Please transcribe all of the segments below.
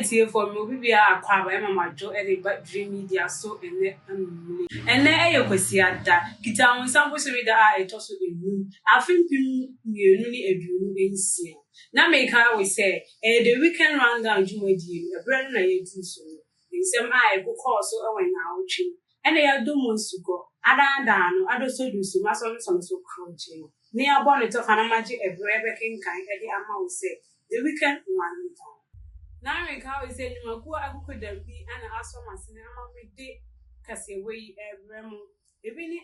tie for me obi bia akwa ba ema majo e dey dream media so ene e kwesi ada kita won sample so da a eto so enu afimpim mienu ni aduonu ensia na make we say the weekend rundown jumadi e brand na yetu so nsem a e kokọ so e wen na otwe ene ya do monsuko ada no ado so du so maso so crunch ni abone to kana maji e brebe kinkan e di ama we say the weekend rundown. Now we can say you ma ku akuko dambi ana aso masene ama me de kase we ebrem ebini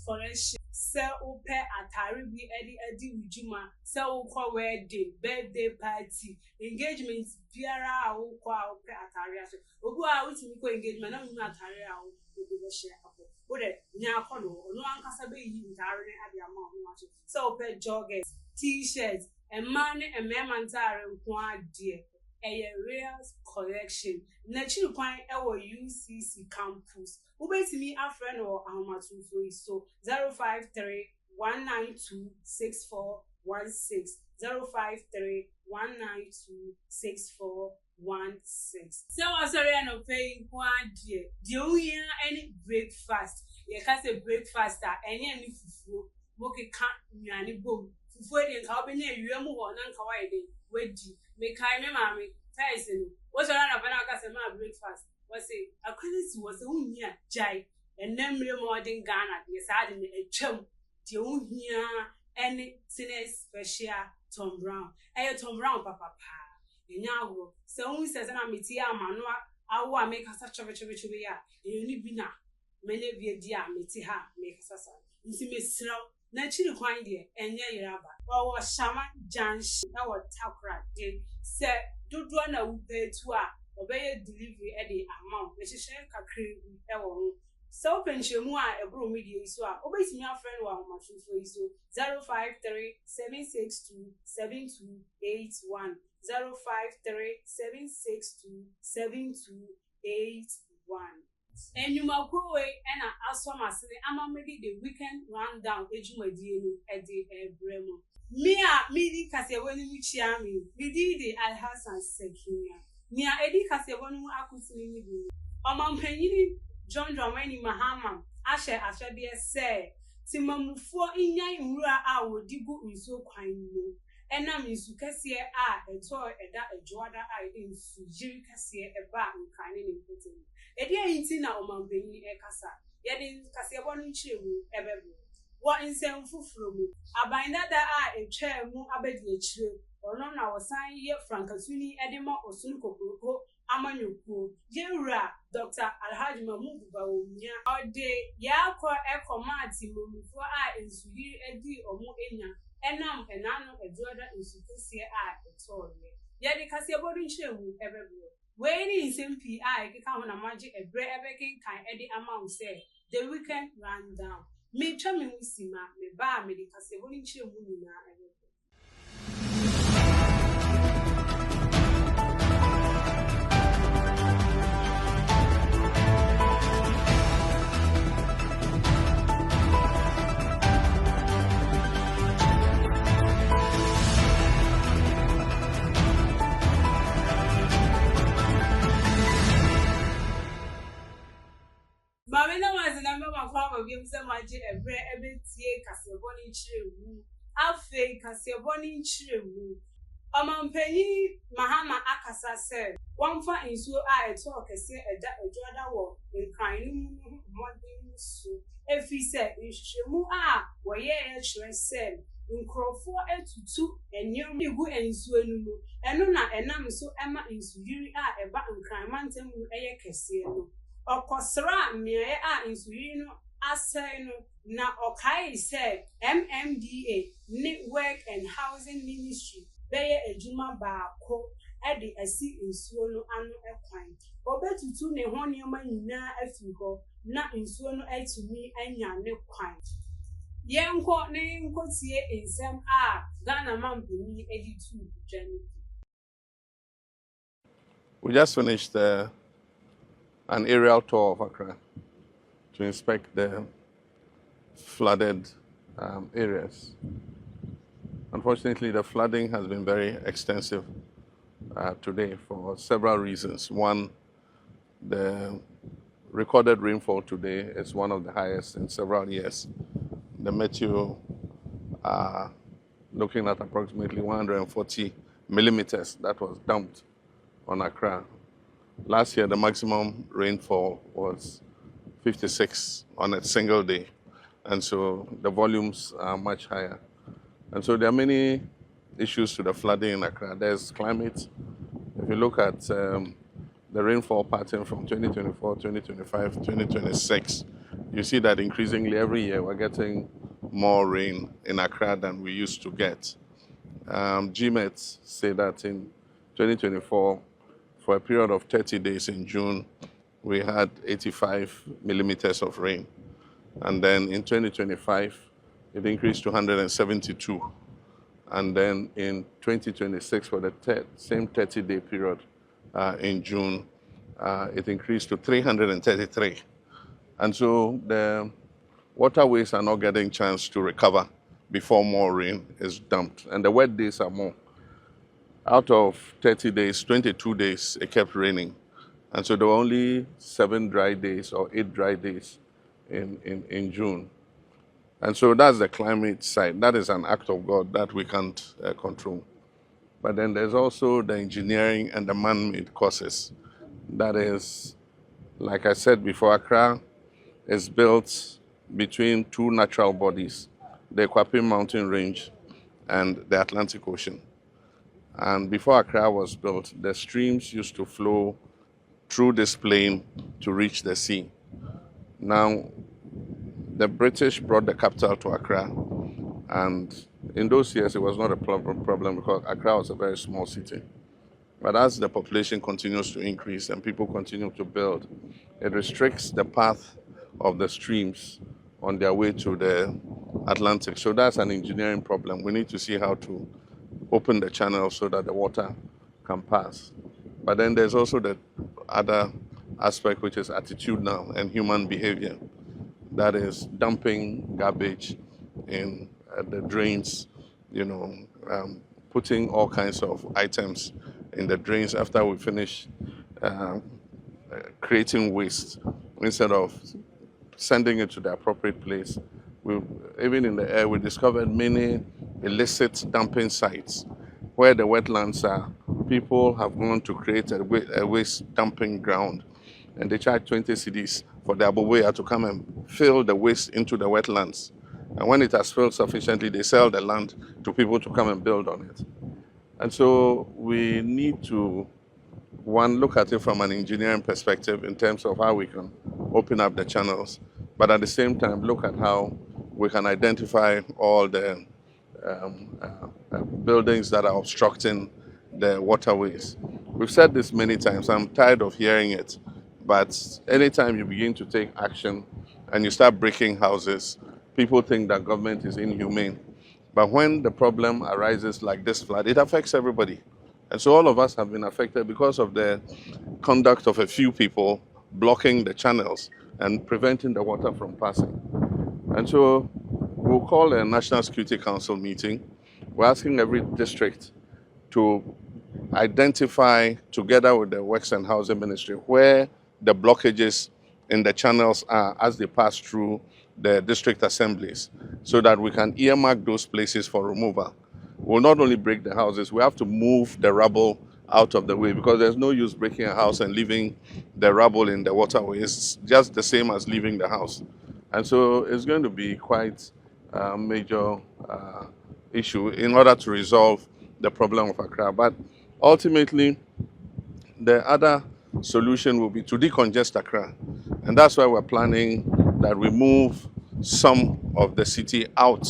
correction se ope atare bi edi wujuma se ukọ wedding birthday party engagement biara a ukọ a ope atare aso ogu a utimi ko engagement na mu atare a obi be share apo o de nya akọ no no ankasa be yi ntare ne ade ama ho aso se ope joggers t-shirts man and man ntare nko ade a real collection. Natural point our UCC campus. Ubetimi a friend or Amatu so 053 192 6416 053 192 6416. So I sorry no paying one dear. Do you any breakfast? You can say breakfast that any fufu. Moki can't nyani boom. Fufu de ka obi na ewiem ho na nka wa ide wedi me kai me mami taisen wo so na bana ka se ma breakfast wo say akwality wo se unhia jai enamre modern Ghana de sa de etwam de unhia any sine special Tom Brown Tom Brown papa enya wo se un se na meti amano awo a me kasa chove ya eni bi na me na bi di a meti ha me kasa sa nti me sraw na chiri kwan de enye yeraba wo shama janshi na wo takra de se dodo na upetu a obeye delivery e de amount me hihye kakre e wo ho so penchemu a ebro media iso a obetimi afrend wa homashufo iso 053 762 7281 053 762 7281. And you ma go away and asoma say amamedi the weekend rundown ejumadi enu e de ebremo me di kase woni mu chia me di de alhasan sekinia me edi kase woni mu akusini ni bi omampanyini John Dramani Mahama ashe de se timamufuo inyan nwura a wodigu nso kwan mu enam nsu kase a eto eda ejoada a nsu jiri kase eba nkane ne mpotem edi ayinti na omampanyini ekasa yedi kase wonu nchiremu ebebe wo nsem fufuro mu abanda da a etwa mu abedi achire ono na wosan ye frankasuni edema osunu kokoroko amanyuku yewura Dr. Alhaji Mahmoud Bawumia ode yakọ ekomati mumufo a ensuri edi omu enya enam enano ejoda ensukusie a etole yedi kase bodu nchiremu ebebe we ni nsempi a ekeka ho na maji ebre ebekin kan edi amount say the weekend rundown me twa me musima me ba me di kase bodu nchiremu nyina ebebe Mamina was number one farm of him so much every tie Casaboni Chiru, Alfe Casaboni Chiru. Penny Mahama Akasa said, one for in so I talk a say a Jordan walk in crying modern so. If he said, in Shemu where ye said, in Crawford to 2 and nearly good and swenu, and no, and I'm so Emma in Suri a button cry mountain with a casino. Okosra me insulino aseno na okai say MMDA Network and Housing Ministry beye ejuma baako e de asi nsuo no ano ekwan obetutu ne ho nioma nyina afi ho na nsuo no atumi anya ne kwan yenko ne nkotie ensem a Ghana mampini editu dwani. We just finished an aerial tour of Accra to inspect the flooded areas. Unfortunately, the flooding has been very extensive today for several reasons. One, the recorded rainfall today is one of the highest in several years. The Meteo are looking at approximately 140 millimeters that was dumped on Accra. Last year, the maximum rainfall was 56 on a single day. And so the volumes are much higher. And so there are many issues to the flooding in Accra. There's climate. If you look at the rainfall pattern from 2024, 2025, 2026, you see that increasingly every year we're getting more rain in Accra than we used to get. GMET say that in 2024, for a period of 30 days in June, we had 85 millimeters of rain. And then in 2025, it increased to 172. And then in 2026, for the same 30-day period in June, it increased to 333. And so the waterways are not getting a chance to recover before more rain is dumped. And the wet days are more. Out of 30 days, 22 days, it kept raining. And so there were only 7 dry days or 8 dry days in June. And so that's the climate side. That is an act of God that we can't control. But then there's also the engineering and the man-made causes. That is, like I said before, Accra is built between 2 natural bodies, the Kwapim Mountain Range and the Atlantic Ocean. And before Accra was built, the streams used to flow through this plain to reach the sea. Now, the British brought the capital to Accra, and in those years it was not a problem because Accra was a very small city. But as the population continues to increase and people continue to build, it restricts the path of the streams on their way to the Atlantic. So that's an engineering problem. We need to see how to open the channel so that the water can pass. But then there's also the other aspect, which is attitudinal and human behavior. That is dumping garbage in the drains, putting all kinds of items in the drains after we finish creating waste. Instead of sending it to the appropriate place, even in the air, we discovered many illicit dumping sites where the wetlands are. People have gone to create a waste dumping ground, and they charge 20 cedis for the aboboya to come and fill the waste into the wetlands. And when it has filled sufficiently, they sell the land to people to come and build on it. And so we need to, one, look at it from an engineering perspective in terms of how we can open up the channels, but at the same time, look at how we can identify all the buildings that are obstructing the waterways. We've said this many times. I'm tired of hearing it. But anytime you begin to take action and you start breaking houses, people think that government is inhumane. But when the problem arises like this flood, it affects everybody. And so all of us have been affected because of the conduct of a few people blocking the channels and preventing the water from passing. And so we'll call a National Security Council meeting. We're asking every district to identify, together with the Works and Housing Ministry, where the blockages in the channels are as they pass through the district assemblies, so that we can earmark those places for removal. We'll not only break the houses, we have to move the rubble out of the way, because there's no use breaking a house and leaving the rubble in the waterway. It's just the same as leaving the house. And so it's going to be quite a major issue in order to resolve the problem of Accra. But ultimately, the other solution will be to decongest Accra. And that's why we're planning that we move some of the city out,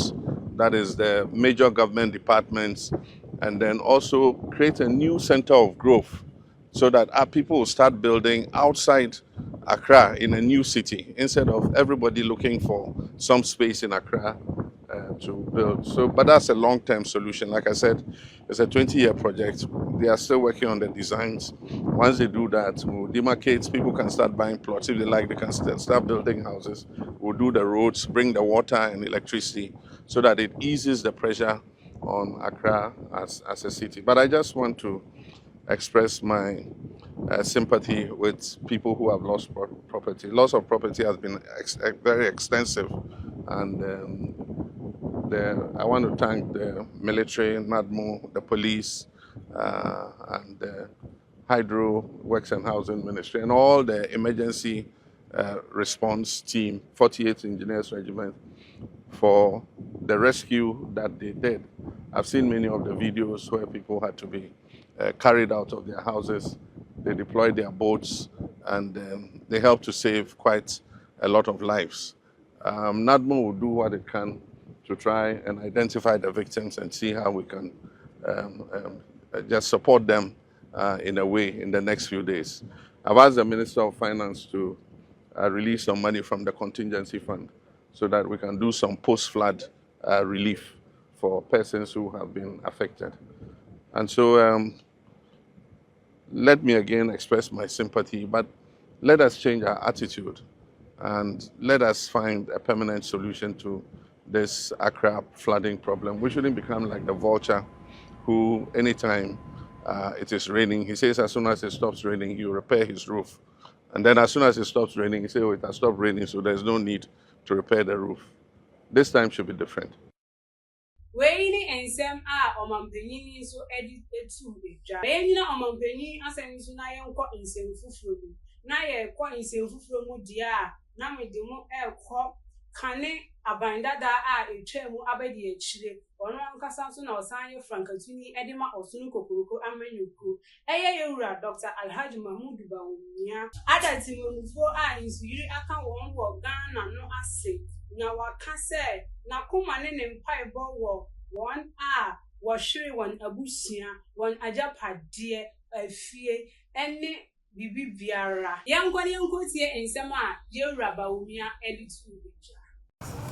that is the major government departments, and then also create a new center of growth so that our people will start building outside Accra in a new city, instead of everybody looking for some space in Accra to build. So, but that's a long-term solution. Like I said, it's a 20-year project. They are still working on the designs. Once they do that, we'll demarcate. People can start buying plots. If they like, they can start building houses. We'll do the roads, bring the water and electricity, so that it eases the pressure on Accra as a city. But I just want to express my sympathy with people who have lost property. Loss of property has been very extensive, and I want to thank the military, NADMO, the police, and the Hydro Works and Housing Ministry, and all the emergency response team, 48th Engineers Regiment, for the rescue that they did. I've seen many of the videos where people had to be carried out of their houses. They deployed their boats, and they helped to save quite a lot of lives. NADMO will do what it can to try and identify the victims and see how we can just support them in a way in the next few days. I've asked the Minister of Finance to release some money from the contingency fund so that we can do some post-flood relief for persons who have been affected. And so let me again express my sympathy, but let us change our attitude and let us find a permanent solution to this Accra flooding problem. We shouldn't become like the vulture who, anytime it is raining, he says as soon as it stops raining, he will repair his roof. And then as soon as it stops raining, he says, oh, it has stopped raining, so there's no need to repair the roof. This time should be different. Wayne and Sam are Omampeni so edit to the Wayne Omampeni as an Sunayan caught in Sam Fufru. Naya caught in Sam Fufru, dear, Nami demo air crop, Cane, a binder that a tremu abedi chile, or no Casanson or Sanya Francatini, Edema or Sunuko, and Menuku. Ayura, Dr. Alhaji Mahmoud Baunia. Ada Timon 4 eyes, you account one for Ghana, no assay. Now, what can say? Na kumane ne mpa ebo one washiri one abusia one ajapade afie ene bibi biara yankwane yankotie ensem a yewura bawumia editu.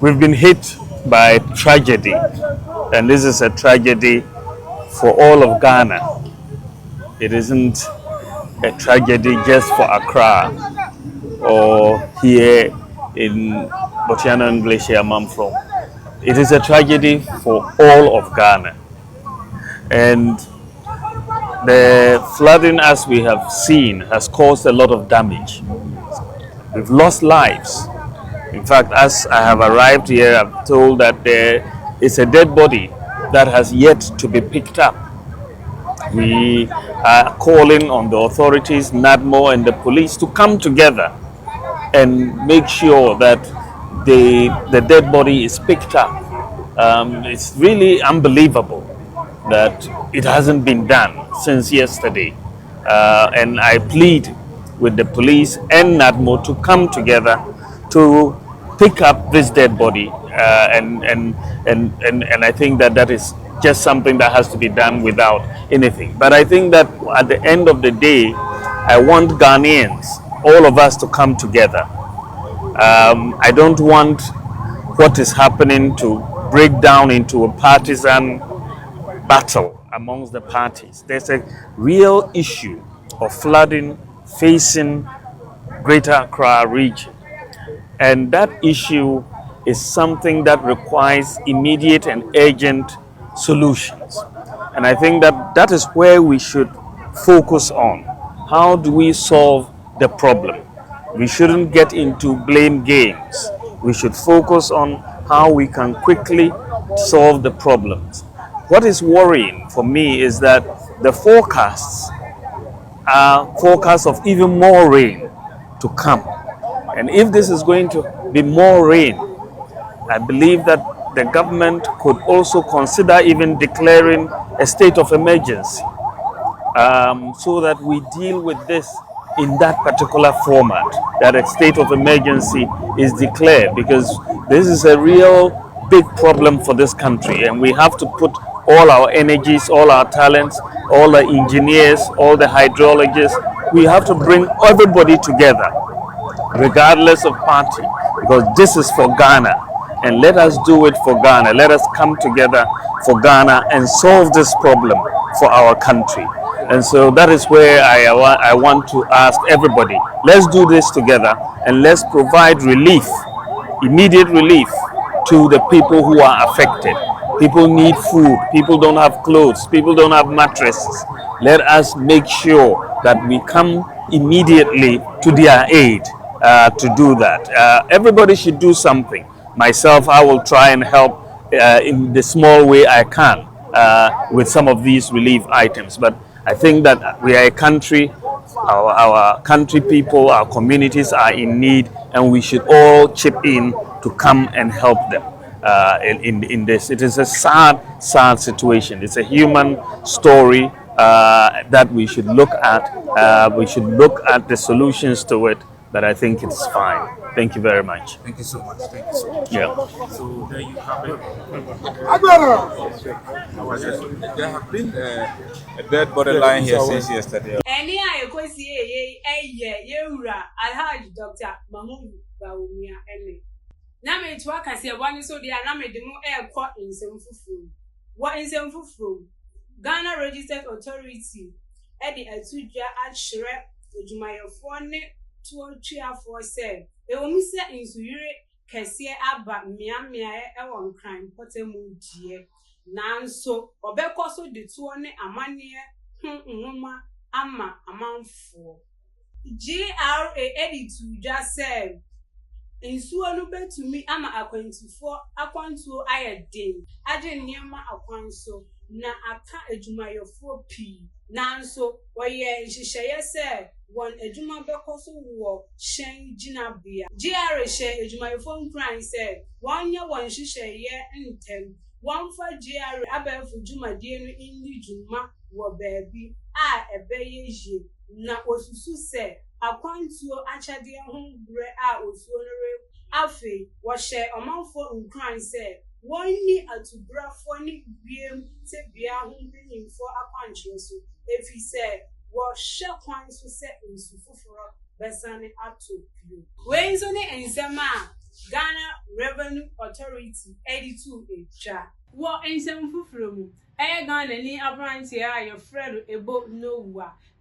We've been hit by tragedy, and this is a tragedy for all of Ghana. It isn't a tragedy just for Accra or here in Botiana and Glacier I'm from. It is a tragedy for all of Ghana. And the flooding, as we have seen, has caused a lot of damage. We've lost lives. In fact, as I have arrived here, I'm told that there is a dead body that has yet to be picked up. We are calling on the authorities, NADMO and the police, to come together and make sure that the dead body is picked up. It's really unbelievable that it hasn't been done since yesterday. And I plead with the police and NADMO to come together to pick up this dead body. And I think that is just something that has to be done without anything. But I think that at the end of the day, I want Ghanaians, all of us, to come together. I don't want what is happening to break down into a partisan battle amongst the parties. There's a real issue of flooding facing Greater Accra region. And that issue is something that requires immediate and urgent solutions. And I think that is where we should focus on. How do we solve the problem? We shouldn't get into blame games. We should focus on how we can quickly solve the problems. What is worrying for me is that the forecasts are forecasts of even more rain to come. And if this is going to be more rain, I believe that the government could also consider even declaring a state of emergency so that we deal with this in that particular format, that a state of emergency is declared, because this is a real big problem for this country, and we have to put all our energies, all our talents, all the engineers, all the hydrologists, we have to bring everybody together, regardless of party, because this is for Ghana, and let us do it for Ghana. Let us come together for Ghana and solve this problem for our country. And so that is where I want to ask everybody, let's do this together and let's provide relief, immediate relief to the people who are affected. People need food. People don't have clothes. People don't have mattresses. Let us make sure that we come immediately to their aid to do that. Everybody should do something. Myself, I will try and help in the small way I can with some of these relief items. But I think that we are a country, our country people, our communities are in need, and we should all chip in to come and help them in this. It is a sad situation. It's a human story that we should look at. We should look at the solutions to it, but I think it's fine. Thank you very much. Thank you so much. Thank you so much. Yeah. So there you have it. There have been a dead body lying here since yesterday. Any I 𝐿𝐄𝐍𝐃 yewura Alhaji Dr. Mahmoud Bawumia ene. Na me to aka se one so dia na me de mu ekọ nsem fufuru. What nsem fufuru? Ghana Registered Authority e de atudwa akyere adwumayefo ne tuatuafo se ewomi se insuyire kese aba miamia e won crime potemu die. Nanso obekoso de tuo ne amane nwoma ama amanfo GRA editu just said insuo no betumi ama akwantuo ayeden age niema akwanso na aka adwumayefo pi nanso woye nhyehyeye se won adwuma bekoso wo hyen ginabia GRA hye adwumayefo nkran se wonye won nhyehyeye ntem wonfa GRA abefu dwumadie no inni dwuma wo baabi a ebeye yie na osusu se akwantuo achade ho bre a osuo no re afi wo hye omanfo nkran se wonni atubrafo ni biem se bia ho benyimfo akwankyere so efi se wo hye kwan so se nsufufuro besane atopio wenzo ne ensema Ghana Revenue Authority 82 eja wo ensem fufuro mu Ghana ni abrantie a ye frɛ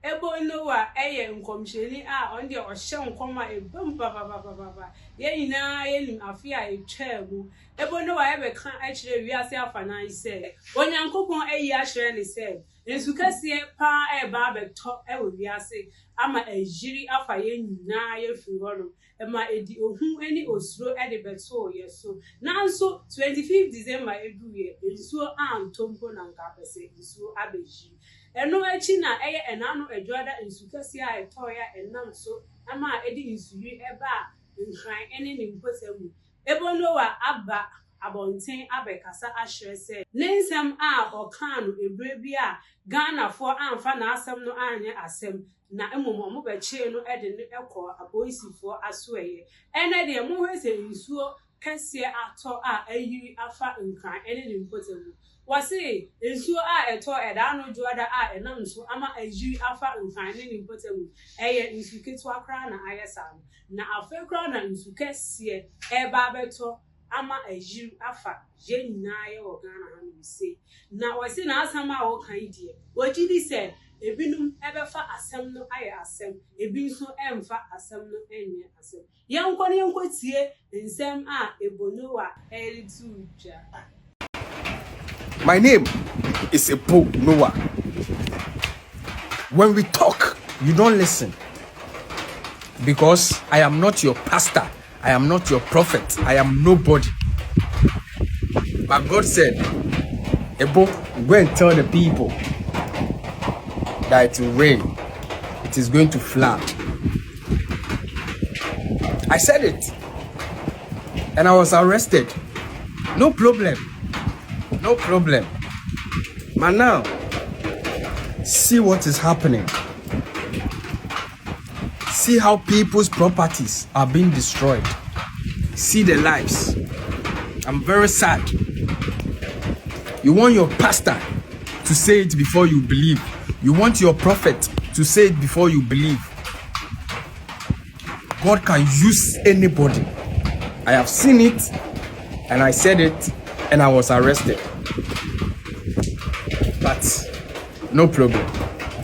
Ebo Nowa eye nkomhyeni a onde ohye nkoma ebam papa ye nyina ye nim afi a etwa mu Ebo Nowa ye beka akyere wiase afanan se onyankopon ayi akyere ne se nsukase pa ba beto wo wiase ama ejiri afa ye nyina ye firi horo ema edi ohun ani osuro de beto ye so nanso 25 December eduye ensuo antompo na nkapese ensuo abeji eno echi na eye enano edwada nsukase a etoya enam so ama edi nsuri eba nkran ene ne mposemu Ebo Nowa aba abonten abekasa ahyerese nensem a okano ebre bi a Ghana for amfa na asem no anye asem na emomo beche no de ne ekọ aboisifo asoeye ene de mo hwese nsuo kese ato a ayiri afa nkran ene ne mpotemu wase nsuo a eto eda no juada a enam so ama ayiri afa nkran ene ne mpotemu eye nsuketu akra na ayesa na afekra na nsukese eba beto ama ayiri afa je nyina ye wo Ghana hanu se na wase na asama a wo kan die wogidi se ebinum ebefa asem no aye asem ebi nso emfa asem no enye asem yenko tie nsem a Ebo Nowa eritu ja. My name is Ebo Nowa. When we talk, you don't listen. Because I am not your pastor. I am not your prophet. I am nobody. But God said, Ebo, go and tell the people that it will rain. It is going to flood. I said it. And I was arrested. No problem. No problem. But now, see what is happening. See how people's properties are being destroyed. See the lives. I'm very sad. You want your pastor to say it before you believe. You want your prophet to say it before you believe. God can use anybody. I have seen it, and I said it, and I was arrested. But no problem.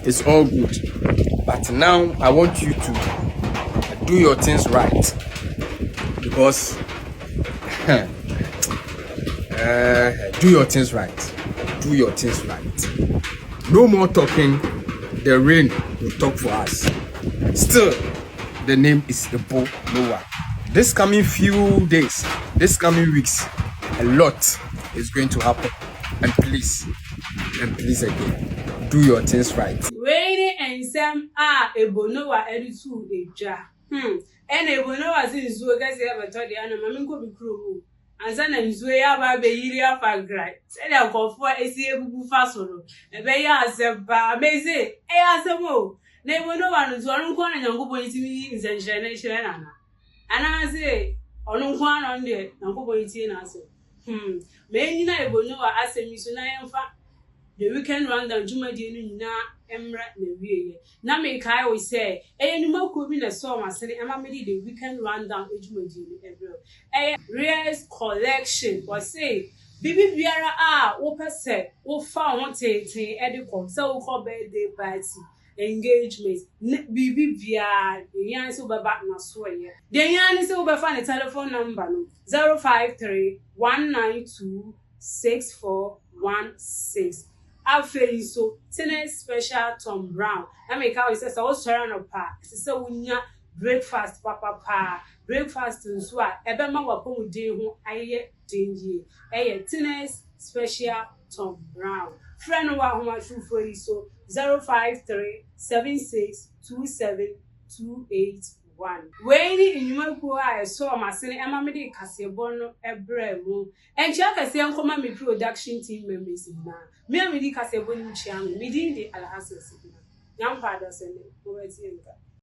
It's all good. But now I want you to do your things right. Because Do your things right. Do your things right. No more talking. The rain will talk for us. Still, the name is Ebo Noah. This coming few days, this coming weeks, a lot is going to happen. And please again, do your things right. Waiting and some Ebo Noah editu eja. And Ebo Noah since you guys ever told the animal, I go be crew. And then I'm way about the area for great. Say I'll go for a seabu fasolo. And they ask a bar, may say, I ask a mo. Never no one is one corner and go to me in the generation. And I say, on one on there, and go to and answer. May you never know I ask me soon. I am fat. The weekend run down Juma Dina, Emra, Nevi. Now, make I always say, any more could be a song. I said, I'm made the weekend run down Juma Dina. A rare collection was say, Bibi Biara, what said, what found one tea, edible, so called birthday party. Engagement, Bibi Biara, the yan is over back now swear. The yan is over find a telephone number 053 192 6416. I feel so. Today's special Tom Brown. I make how he says I was trying to pack. So we breakfast, papa. Breakfast and swat. Ebema wapo day who I dingy. Today's special Tom Brown. Friend of our home true for so 053 7627 Waiting in your I saw my son Emma Medi Casebono Ebremo. And Jack I say Uncle Mammy production team members in now. Me Caseboni Cham, meeting the Alhassa. Young father sending over